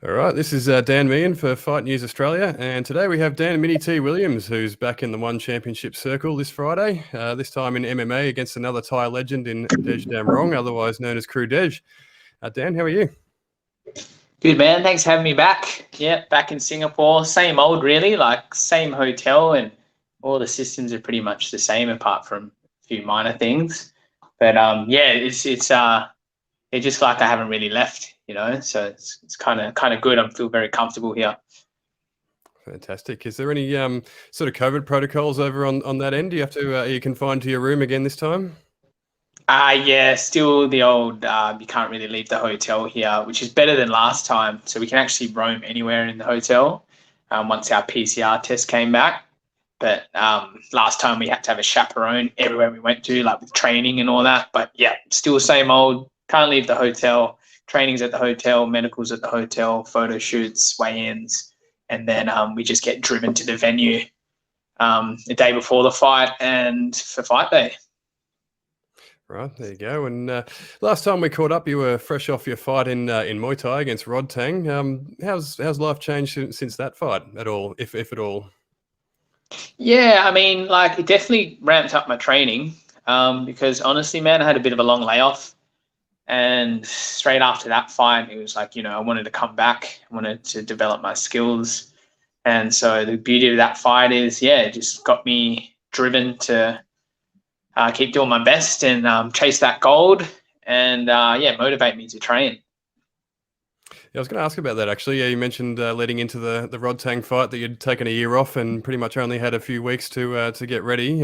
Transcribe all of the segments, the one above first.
All right, this is Dan Meehan for Fight News Australia, and today we have Danial Mini T Williams, who's back in the One Championship circle this Friday, this time in MMA against another Thai legend in Dejdamrong, otherwise known as Crew Dej. Dan, how are you? Good, man. Thanks for having me back. Yeah, back in Singapore. Same old, really, like same hotel, and all the systems are pretty much the same apart from a few minor things. But yeah, it's just like I haven't really left, So it's kind of good. I feel very comfortable here. Fantastic. Is there any sort of COVID protocols over on that end? Do you have to are you confined to your room again this time? Yeah, still the old. You can't really leave the hotel here, which is better than last time. So we can actually roam anywhere in the hotel once our PCR test came back. But last time we had to have a chaperone everywhere we went to, like with training and all that. But yeah, still the same old. Can't leave the hotel. Training's at the hotel, medicals at the hotel, photo shoots, weigh-ins, and then we just get driven to the venue the day before the fight and for fight day. Right, there you go. And last time we caught up, you were fresh off your fight in Muay Thai against Rod Tang. How's life changed since that fight at all, if at all? Yeah, I mean, like it definitely ramped up my training because honestly, man, I had a bit of a long layoff. And straight after that fight, it was like, I wanted to come back. I wanted to develop my skills. And so the beauty of that fight is, yeah, it just got me driven to keep doing my best and chase that gold and, yeah, motivate me to train. Yeah, I was going to ask about that actually. Yeah, you mentioned leading into the Rod Tang fight that you'd taken a year off and pretty much only had a few weeks to get ready.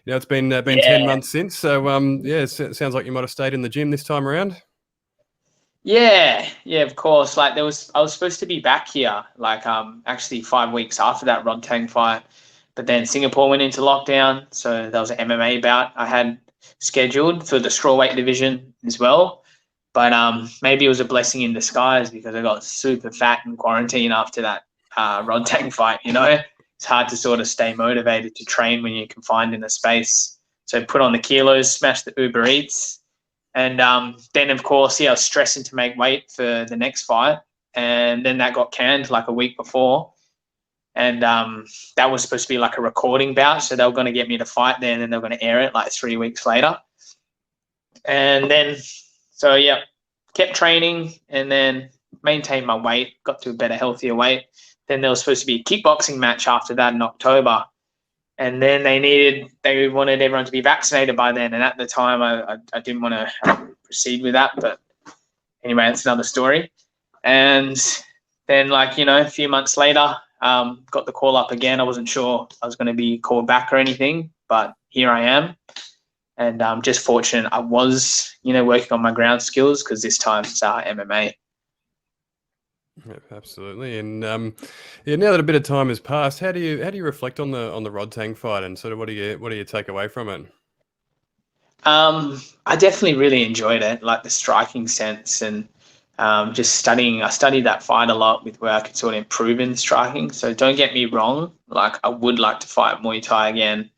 It's been 10 months since, so yeah, it sounds like you might have stayed in the gym this time around. Yeah, of course. Like I was supposed to be back here, like actually 5 weeks after that Rod Tang fight, but then Singapore went into lockdown, so there was an MMA bout I had scheduled for the strawweight division as well. But maybe it was a blessing in disguise because I got super fat in quarantine after that Rod Tang fight. It's hard to sort of stay motivated to train when you're confined in a space. So put on the kilos, smash the Uber Eats, and then of course, yeah, I was stressing to make weight for the next fight, and then that got canned like a week before, and that was supposed to be like a recording bout, so they were going to get me to fight there, and then they were going to air it like 3 weeks later, and then so yeah, kept training and then maintained my weight, got to a better, healthier weight. Then there was supposed to be a kickboxing match after that in October. And then they wanted everyone to be vaccinated by then. And at the time, I didn't want to proceed with that. But anyway, that's another story. And then, a few months later, got the call up again. I wasn't sure I was going to be called back or anything, but here I am. And I'm just fortunate I was, working on my ground skills because this time it's MMA. Yeah, absolutely. And yeah, now that a bit of time has passed, how do you reflect on the Rod Tang fight and sort of what do you take away from it? I definitely really enjoyed it, like the striking sense and just studying. I studied that fight a lot with where I could sort of improve in striking. So don't get me wrong, like I would like to fight Muay Thai again.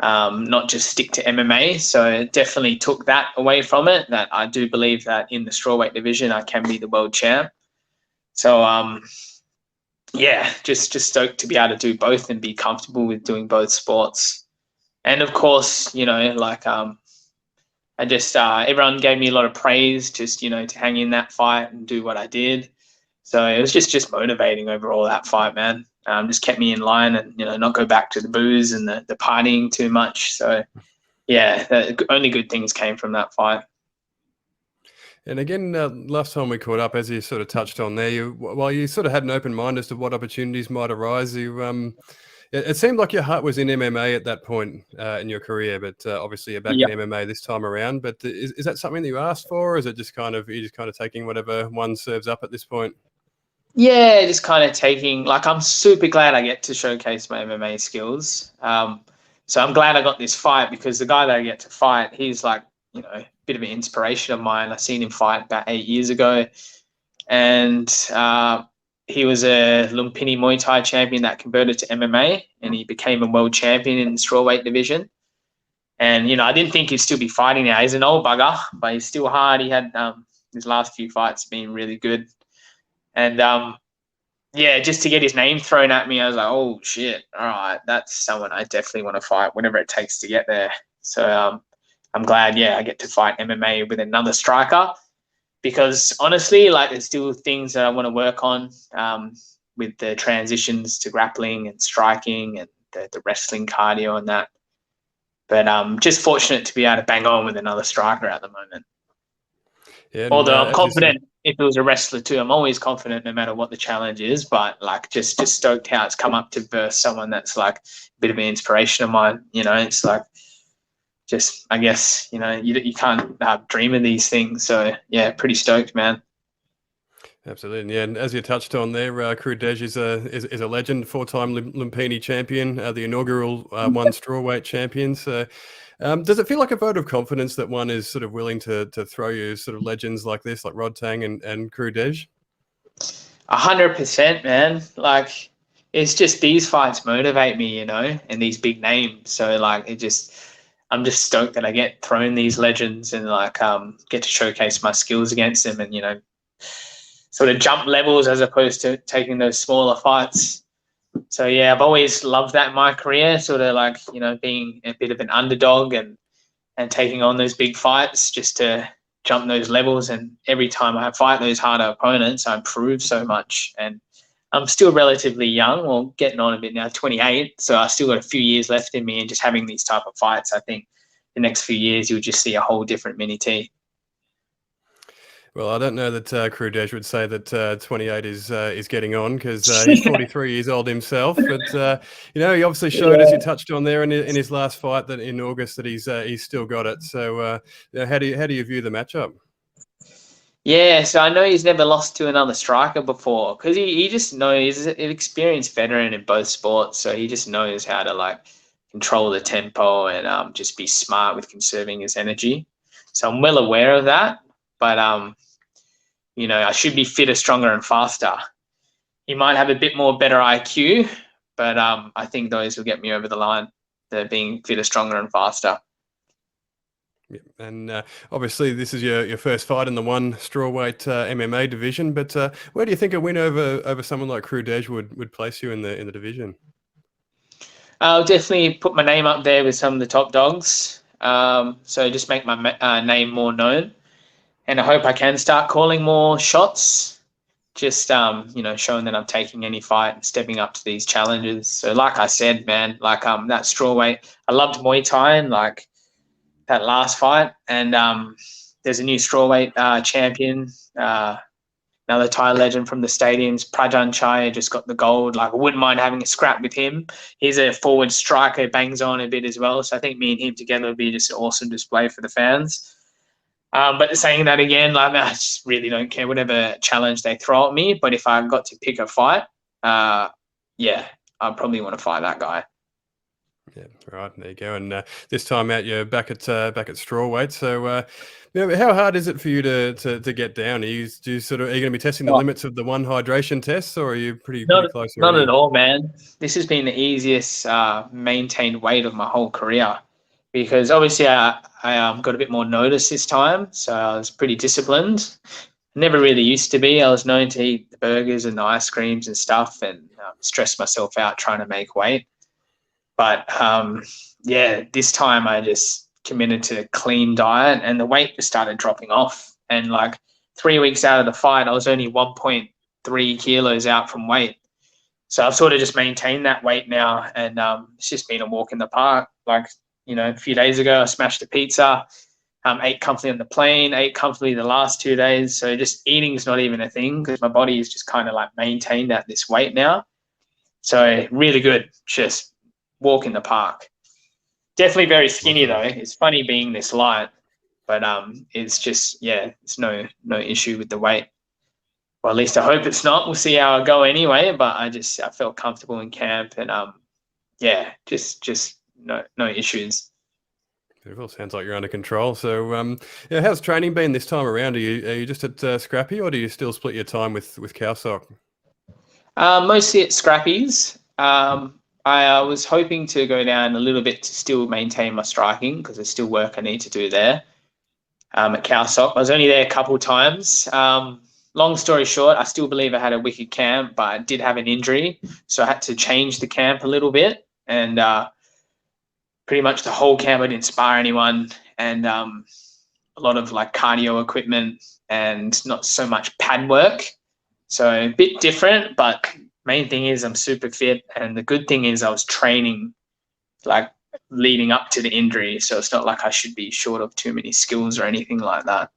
Not just stick to MMA. So it definitely took that away from it, that I do believe that in the strawweight division, I can be the world champ. So, yeah, just stoked to be able to do both and be comfortable with doing both sports. And of course, I just, everyone gave me a lot of praise just, to hang in that fight and do what I did. So it was just motivating overall, that fight, man. Just kept me in line and, not go back to the booze and the partying too much. So, yeah, only good things came from that fight. And again, last time we caught up, as you sort of touched on there, while you sort of had an open mind as to what opportunities might arise, it seemed like your heart was in MMA at that point in your career, but obviously you're back in MMA this time around. But is that something that you asked for, or is it just you're just kind of taking whatever one serves up at this point? Yeah, just kind of taking, like, I'm super glad I get to showcase my MMA skills. So I'm glad I got this fight because the guy that I get to fight, he's like, a bit of an inspiration of mine. I seen him fight about 8 years ago, and he was a Lumpini Muay Thai champion that converted to MMA, and he became a world champion in the strawweight division. And I didn't think he'd still be fighting now. He's an old bugger, but he's still hard. He had his last few fights been really good. And yeah, just to get his name thrown at me, I was like, oh shit, all right, that's someone I definitely want to fight, whatever it takes to get there. So I'm glad, yeah, I get to fight MMA with another striker, because honestly, like, there's still things that I want to work on with the transitions to grappling and striking and the wrestling cardio and that. But just fortunate to be able to bang on with another striker at the moment. Yeah, and, Although I'm as you sort of confident if it was a wrestler too, I'm always confident no matter what the challenge is. But like, just stoked how it's come up to verse someone that's like a bit of an inspiration of mine. You know, it's like, just, I guess, you know, you can't dream of these things. So yeah, pretty stoked, man. Absolutely, yeah. And as you touched on there, Crew Dej is a legend, four-time Lumpini champion, the inaugural one strawweight champion. So, does it feel like a vote of confidence that one is sort of willing to throw you sort of legends like this, like Rod Tang and Crew Dej? 100%, man. Like, it's just these fights motivate me, you know, and these big names. So like, I'm just stoked that I get thrown these legends and like get to showcase my skills against them, and you know, sort of jump levels as opposed to taking those smaller fights. So yeah, I've always loved that in my career, sort of like, you know, being a bit of an underdog and taking on those big fights just to jump those levels. And every time I fight those harder opponents, I improve so much. And I'm still relatively young, well, getting on a bit now, 28. So I still got a few years left in me, and just having these type of fights, I think the next few years you'll just see a whole different Mini T. Well, I don't know that Crew Dej would say that 28 is getting on, because he's 43 years old himself. But you know, he obviously showed, as you touched on there in his last fight that in August, that he's still got it. So, you know, how do you view the matchup? Yeah, so I know he's never lost to another striker before, because he just knows, he's an experienced veteran in both sports, so he just knows how to like control the tempo and just be smart with conserving his energy. So I'm well aware of that, but you know, I should be fitter, stronger, and faster. He might have a bit more better IQ, but I think those will get me over the line. The being fitter, stronger, and faster. Yeah. And obviously, this is your first fight in the one strawweight MMA division. But where do you think a win over someone like Crew Dej would place you in the division? I'll definitely put my name up there with some of the top dogs. So just make my name more known, and I hope I can start calling more shots. Just you know, showing that I'm taking any fight and stepping up to these challenges. So like I said, man, like that strawweight, I loved Muay Thai, and like that last fight, and there's a new strawweight champion, another Thai legend from the stadiums, Prajan Chai, just got the gold. Like, I wouldn't mind having a scrap with him. He's a forward striker, bangs on a bit as well. So I think me and him together would be just an awesome display for the fans. But saying that again, like, I just really don't care whatever challenge they throw at me. But if I got to pick a fight, yeah, I'd probably want to fight that guy. Yeah, right. There you go. And this time out, you're back at strawweight. So, you know, how hard is it for you to get down? Are you going to be testing the limits of the one hydration tests, or are you pretty close Not already? at all, man. This has been the easiest maintained weight of my whole career, because obviously I got a bit more notice this time, so I was pretty disciplined. Never really used to be. I was known to eat the burgers and the ice creams and stuff, and stress myself out trying to make weight. But yeah, this time I just committed to a clean diet, and the weight just started dropping off. And like 3 weeks out of the fight, I was only 1.3 kilos out from weight. So I've sort of just maintained that weight now, and it's just been a walk in the park. Like, you know, a few days ago, I smashed a pizza, ate comfortably on the plane, ate comfortably the last 2 days. So just eating is not even a thing, because my body is just kind of like maintained at this weight now. So really good, just walk in the park. Definitely very skinny though. It's funny being this light, but it's just, yeah, it's no issue with the weight. Well, at least I hope it's not. We'll see how I go anyway. But I felt comfortable in camp, and yeah, just no issues. Beautiful. Sounds like you're under control. So, yeah, how's training been this time around? Are you just at Scrappy, or do you still split your time with Cowsock? Mostly at Scrappies. I was hoping to go down a little bit to still maintain my striking, because there's still work I need to do there. At Cowsock, I was only there a couple of times. long story short, I still believe I had a wicked camp, but I did have an injury, so I had to change the camp a little bit, and pretty much the whole camp I didn't spar anyone, and a lot of like cardio equipment and not so much pad work. So a bit different, but main thing is I'm super fit, and the good thing is I was training like leading up to the injury, so it's not like I should be short of too many skills or anything like that.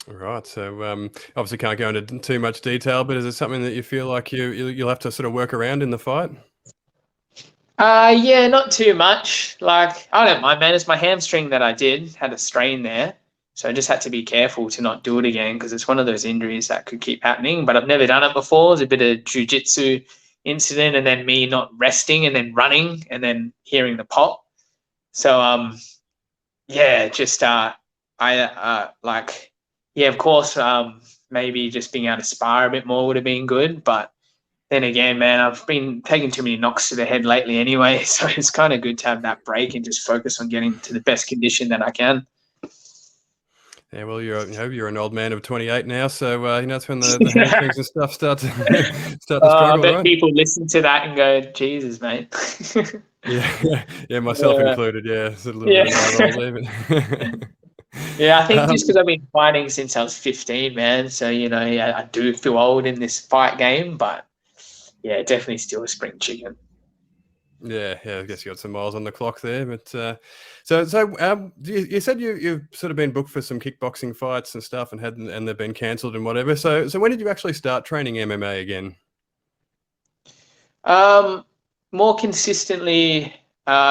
Right. So obviously can't go into too much detail, but is it something that you feel like you'll have to sort of work around in the fight? Yeah, not too much. Like, I don't mind, man. It's my hamstring that I had a strain there. So I just had to be careful to not do it again, because it's one of those injuries that could keep happening. But I've never done it before. It's a bit of jiu-jitsu incident, and then me not resting and then running and then hearing the pop. So yeah, just yeah, of course, maybe just being able to spar a bit more would have been good, but then again, man, I've been taking too many knocks to the head lately anyway, so it's kind of good to have that break and just focus on getting to the best condition that I can. Yeah, well, you're an old man of 28 now, so that's when the hamstrings and stuff start to start to I struggle, bet right? people listen to that and go, Jesus, mate. Yeah, myself included. Yeah, it's a little bit of an eye roll there, but Yeah, I think just because I've been fighting since I was 15, man. So, yeah, I do feel old in this fight game, but yeah, definitely still a spring chicken. yeah. I guess you got some miles on the clock there, but you said you've sort of been booked for some kickboxing fights and stuff, and they've been cancelled and whatever. So when did you actually start training MMA again? More consistently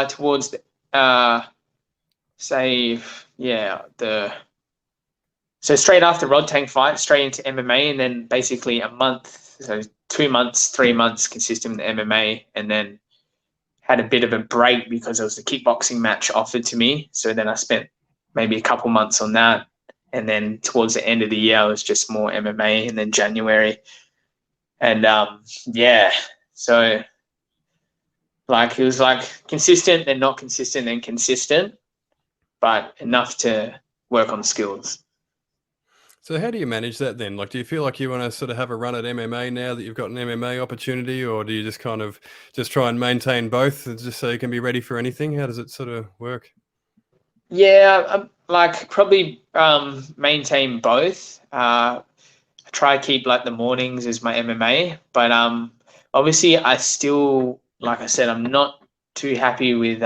towards the say, yeah, so straight after Rod Tang fight, straight into MMA, and then basically a month, so 2 months, 3 months consistent with MMA, and then had a bit of a break because it was the kickboxing match offered to me. So then I spent maybe a couple months on that, and then towards the end of the year, it was just more MMA, and then January, and yeah, so like it was like consistent, then not consistent, then consistent, but enough to work on skills. So how do you manage that then? Like, do you feel like you want to sort of have a run at MMA now that you've got an MMA opportunity, or do you just kind of just try and maintain both just so you can be ready for anything? How does it sort of work? Yeah, like probably maintain both. I try to keep like the mornings as my MMA, but obviously I still, like I said, I'm not too happy with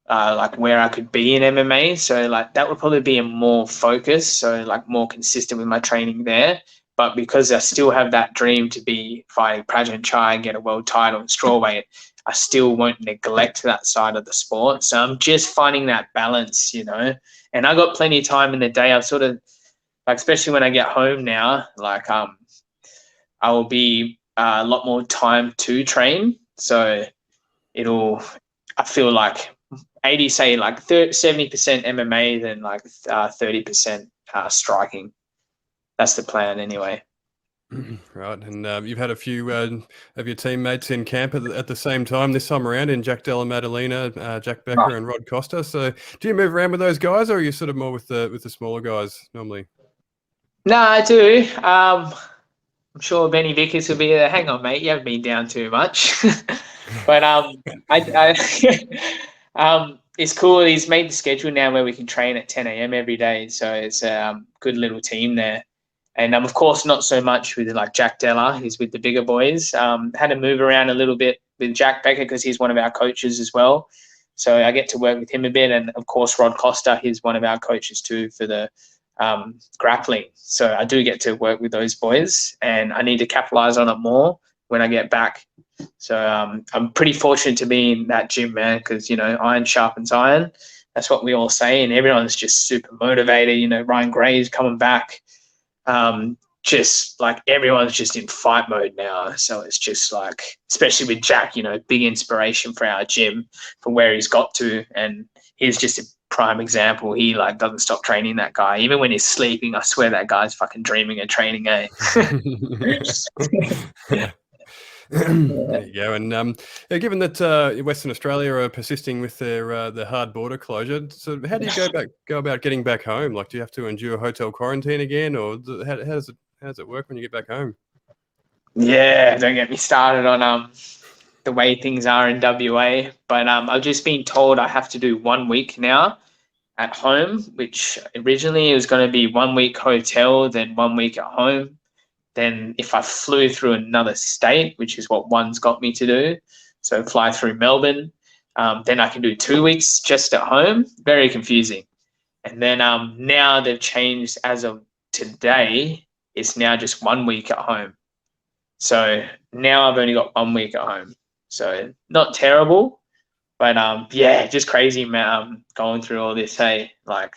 like where I could be in MMA. So like that would probably be a more focus, so like more consistent with my training there. But because I still have that dream to be fighting Prajan Chai and get a world title in strawweight, I still won't neglect that side of the sport. So I'm just finding that balance, And I got plenty of time in the day. I've sort of like, especially when I get home now, like I will be a lot more time to train. So I feel like 80, say like 70% MMA, then like 30% striking. That's the plan anyway. Right, and you've had a few of your teammates in camp at the same time this time around in Jack Della Maddalena, Jack Becker, and Rod Costa. So, do you move around with those guys, or are you sort of more with the smaller guys normally? No, I do. I'm sure Benny Vickers will be there. Hang on, mate, you haven't been down too much. But it's cool. He's made the schedule now where we can train at 10 a.m. every day. So it's a good little team there. And of course, not so much with like Jack Della, who's with the bigger boys. Had to move around a little bit with Jack Becker because he's one of our coaches as well. So I get to work with him a bit. And of course, Rod Costa, he's one of our coaches too for the grappling. So I do get to work with those boys, and I need to capitalize on it more when I get back. So I'm pretty fortunate to be in that gym, man, because, iron sharpens iron. That's what we all say, and everyone's just super motivated. Ryan Gray's coming back. Just like everyone's just in fight mode now. So it's just like, especially with Jack, big inspiration for our gym for where he's got to. And he's just a prime example. He like doesn't stop training, that guy. Even when he's sleeping, I swear that guy's fucking dreaming of training, eh? Yeah. There you go. And yeah, given that Western Australia are persisting with their hard border closure, so how do you go about getting back home? Like, do you have to endure hotel quarantine again, or how does it work when you get back home? Yeah, don't get me started on the way things are in WA. But I've just been told I have to do 1 week now at home, which originally it was going to be 1 week hotel, then 1 week at home. Then if I flew through another state, which is what one's got me to do, so fly through Melbourne, then I can do 2 weeks just at home. Very confusing. And then now they've changed as of today. It's now just 1 week at home. So now I've only got 1 week at home. So not terrible, but yeah, just crazy, man. Going through all this, hey, like,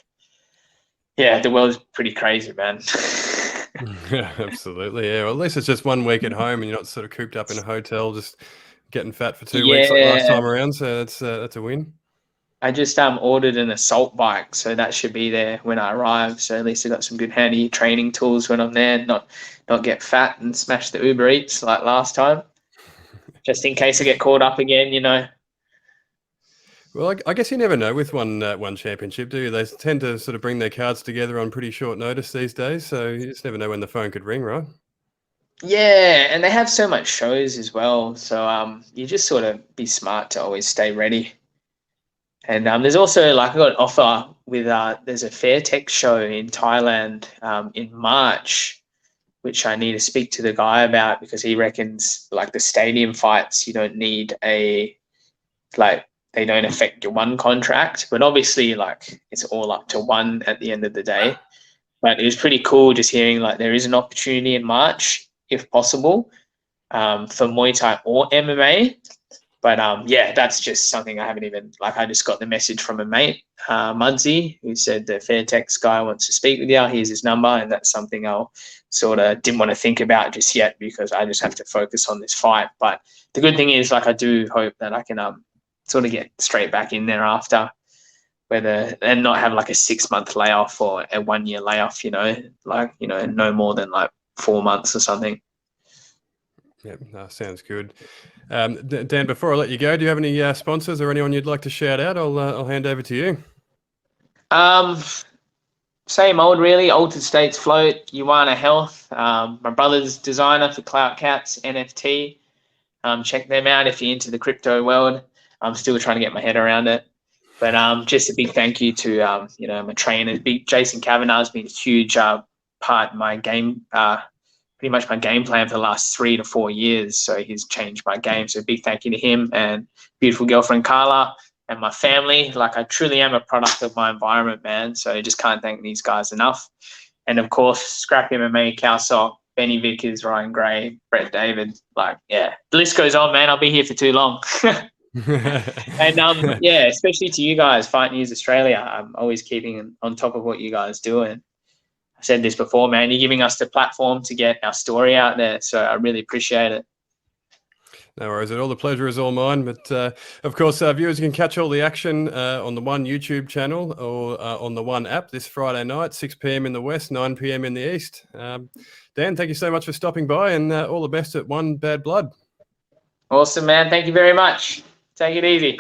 yeah, the world's pretty crazy, man. Yeah, absolutely. Yeah. Well, at least it's just 1 week at home, and you're not sort of cooped up in a hotel, just getting fat for 2 weeks like last Yeah, time around. So that's a win. I just ordered an assault bike, so that should be there when I arrive. So at least I got some good handy training tools when I'm there, not get fat and smash the Uber Eats like last time, just in case I get caught up again, you know. Well, I guess you never know with one championship, do you? They tend to sort of bring their cards together on pretty short notice these days, so you just never know when the phone could ring, right? Yeah, and they have so much shows as well, so you just sort of be smart to always stay ready. And there's also like I got an offer with there's a Fairtech show in Thailand in March, which I need to speak to the guy about because he reckons like the stadium fights you don't need like they don't affect your one contract, but obviously like it's all up to one at the end of the day. But it was pretty cool just hearing like there is an opportunity in March if possible for Muay Thai or MMA. But yeah, that's just something I haven't even like. I just got the message from a mate, Mudsy, who said the Fairtex guy wants to speak with you. Here's his number, and that's something I'll sort of didn't want to think about just yet because I just have to focus on this fight. But the good thing is, like, I do hope that I can sort of get straight back in there after, whether and not have like a 6 month layoff or a 1 year layoff. No more than like 4 months or something. Yeah, no, sounds good. Dan, before I let you go, do you have any sponsors or anyone you'd like to shout out? I'll hand over to you. Same old, really. Altered States Float, Ioana Health. My brother's designer for Clout Cats NFT. Check them out if you're into the crypto world. I'm still trying to get my head around it. But just a big thank you to my trainer. Big Jason Kavanagh has been a huge part in my game. Pretty much my game plan for the last 3 to 4 years. So he's changed my game. So big thank you to him and beautiful girlfriend Carla and my family. Like I truly am a product of my environment, man. So I just can't thank these guys enough. And of course, Scrap MMA, Cal Sock, Benny Vickers, Ryan Gray, Brett David. Like, yeah, the list goes on, man. I'll be here for too long. And yeah, especially to you guys, Fight News Australia. I'm always keeping on top of what you guys do. And I've said this before, man, you're giving us the platform to get our story out there. So I really appreciate it. No worries at all. The pleasure is all mine. But of course, viewers, you can catch all the action on the One YouTube channel or on the One app this Friday night, 6 p.m. in the West, 9 p.m. in the East. Dan, thank you so much for stopping by and all the best at One Bad Blood. Awesome, man. Thank you very much. Take it easy.